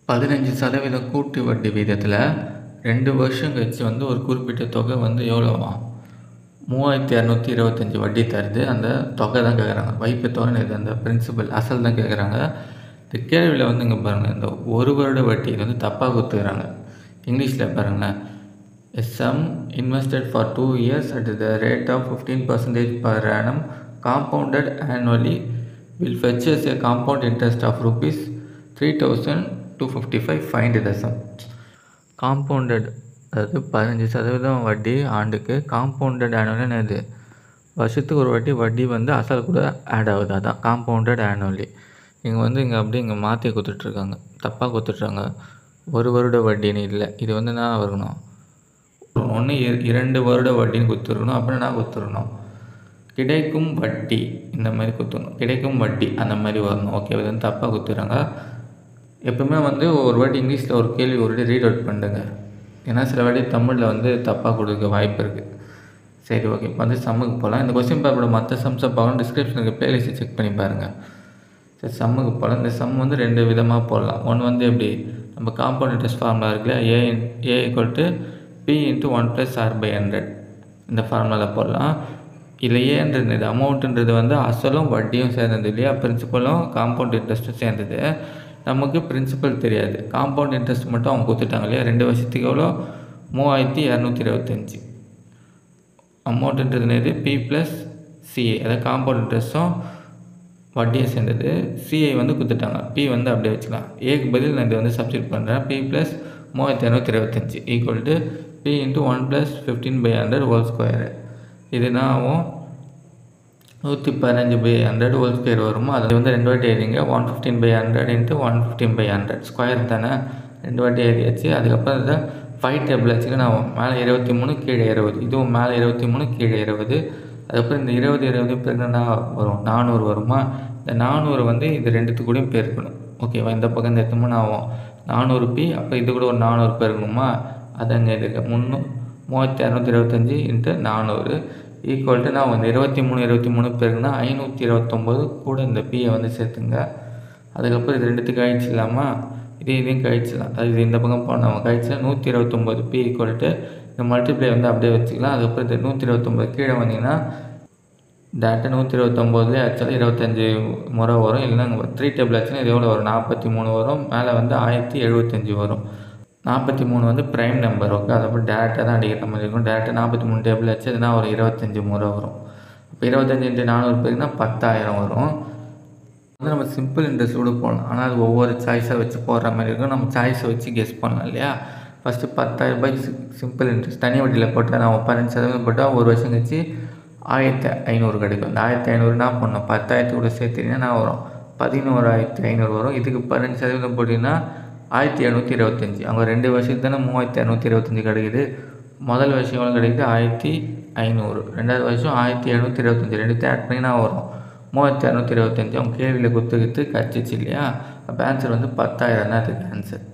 15% கூட்டு வட்டி வீதத்தில் 2 வருஷம் கழிச்சு ஒரு குறிப்பிட்ட தொகை எவ்வளோவா 3225 வட்டி தருது. அந்த தொகை தான் கேட்குறாங்க. வைப்பு தொகை இது அந்த பிரின்சிபல் அசல் தான் கேட்குறாங்க. இந்த கேள்வியில் இங்கே பாருங்கள், இந்த ஒரு வருட வட்டி இது தப்பாக கொடுத்துக்கிறாங்க. இங்கிலீஷில் பாருங்களேன், a sum invested for 2 years at the rate of 15% per annum compounded annually will fetch us a compound interest of rupees 3255. Find the sum. Compounded அதாவது 15% வட்டி ஆண்டுக்கு. காம்பவுண்டட் ஆனுவலி இது வருஷத்துக்கு ஒரு வாட்டி வட்டி அசல் கூட ஆட் ஆகுது. அதான் காம்பவுண்டட் ஆனுவலி. இங்கே அப்படியே இங்கே மாற்றி கொடுத்துட்ருக்காங்க, தப்பாக கொடுத்துட்றாங்க. ஒரு வருட வட்டின்னு இல்லை, இது நான் வரணும் ஒன்று 2 வருட வட்டின்னு கொடுத்துருக்கணும். அப்புறம் நான் கொடுத்துருக்கணும் கிடைக்கும் வட்டி, இந்த மாதிரி கொடுத்துடணும். கிடைக்கும் வட்டி அந்த மாதிரி வரணும். ஓகே, இது தப்பாக கொடுத்துறாங்க. எப்பவுமே ஒரு வாட்டி இங்கிலீஷில் ஒரு கேள்வி ஒரு வாட்டி ரீட் அவுட் பண்ணுங்க. ஏன்னா சில வாட்டி தமிழில் தப்பாக கொடுக்க வாய்ப்பு இருக்குது. சரி, ஓகே, இப்போ சம்முக்கு போகலாம். இந்த கொஸ்டின் பேப்பரோட மற்ற சம்ஸை பார்க்கணும், டிஸ்கிரிப்ஷனுக்கு பிளேலிஸ்ட்டை செக் பண்ணி பாருங்கள். சரி, சம்முக்கு போகலாம். இந்த சம் 2 விதமாக போடலாம். ஒன்று எப்படி நம்ம காம்பவுண்ட் இன்ட்ரெஸ்ட் ஃபார்முலா இருக்குல்ல, A P × 1 + R/100 இந்த ஃபார்முலாவில் போடலாம். இல்லை ஏன்றது இது அமௌண்ட்டுன்றது அசலும் வட்டியும் சேர்ந்தது இல்லையா, பிரின்சிபலும் காம்பவுண்ட் இன்ட்ரெஸ்ட்டும் சேர்ந்தது. நமக்கு பிரின்சிபல் தெரியாது, காம்பவுண்ட் இன்ட்ரெஸ்ட் மட்டும் அவங்க கொடுத்துட்டாங்க இல்லையா. 2 வருஷத்துக்கு எவ்வளோ 3225. அமௌண்ட்டுன்றது P + CA, அதாவது காம்பவுண்ட் இன்ட்ரெஸ்ட்டும் வட்டியை சேர்ந்தது. CA கொடுத்துட்டாங்க, P அப்படியே வச்சுக்கலாம். ஏக்கு பதில் நான் இதை சப்ஸ்டிட் பண்ணுறேன். P + 3225 = P × 1 + 15/100 whole square. இது ஆகும் 115/100 whole square வருமா. அது 2 வாட்டி எழுதிங்க. 115/100 × 115/100 ஸ்கொயர் தானே, 2 வாட்டி எழுதியாச்சு. அதுக்கப்புறம் இதை 5 டேபிள் வச்சுக்க. நான் மேலே 23 கீழே 20, இதுவும் மேலே 23 கீழே 20. அதுக்கப்புறம் இந்த 20 பெருக்குன்னா வரும் 400 வருமா. இந்த 400 இது ரெண்டுத்துக்கூடையும் பெருக்கணும். ஓகேவா, இந்த பக்கம் இந்த 8 ஆகும் 400P. அப்போ இது கூட ஒரு 400 பெருக்கணுமா. அதாங்க இருக்கு 3225 × 400 = நான் 23 பெருக்குன்னா 529 கூட இந்த Pயை சேர்த்துங்க. அதுக்கப்புறம் இது ரெண்டுத்துக்கு கழிச்சு இல்லாமல் இதையும் கழிச்சிடலாம். அது இந்த பக்கம் போனோம் கழிச்சிடலாம். 129P = இந்த மல்டிப்ளை அப்படியே வச்சுக்கலாம். அதுக்கப்புறம் இது 129 கீழே வந்தீங்கன்னா டேரெக்டாக 129 ஆக்சுவலாக 25 முறை வரும். இல்லைன்னா 3 டேபிள் ஆச்சுன்னா இது எவ்வளோ வரும் 43 வரும். மேலே 1075 வரும். 43 ப்ரைம் நம்பர். ஓகே, அதை போய் டேரெக்டாக தான் அடிக்கிற மாதிரி இருக்கும். டேரெக்டாக 43 டேபிள் ஆச்சு, அதுனா ஒரு 25 முறை வரும். இப்போ 25 × 400 பேருக்குன்னா 10,000 வரும். நம்ம சிம்பிள் இன்ட்ரெஸ்ட் கூட போடலாம், ஆனால் அது ஒவ்வொரு சாய்ஸாக வச்சு போடுற மாதிரி இருக்கும். நம்ம சாய்ஸை வச்சு கெஸ் பண்ணலாம் இல்லையா. ஃபஸ்ட்டு 10,000 ரூபாய்க்கு சிம்பிள் இன்ட்ரெஸ்ட் தனி வட்டியில் போட்டால் நான் 15% போட்டால் ஒரு வருஷம் கழிச்சு 1500 கிடைக்கும். இந்த 1500 என்ன பண்ணணும், 10,000 கூட சேர்த்திங்கன்னா நான் வரும் 11,500 வரும். இதுக்கு 15% போட்டிங்கன்னா 1725. அவங்க 2 வருஷத்துக்கு தானே 3225 கிடைக்குது. முதல் வருஷம் எவ்வளோ கிடைக்குது 1500. ரெண்டாவது வருஷம் 1725. ரெண்டுத்தையும் ஆட் பண்ணிங்கன்னா வரும் 3225. அவங்க கேள்வியில் கொடுத்துக்கிட்டு கச்சிச்சு இல்லையா. அப்போ ஆன்சர் 10,000 தான் அதுக்கு ஆன்சர்.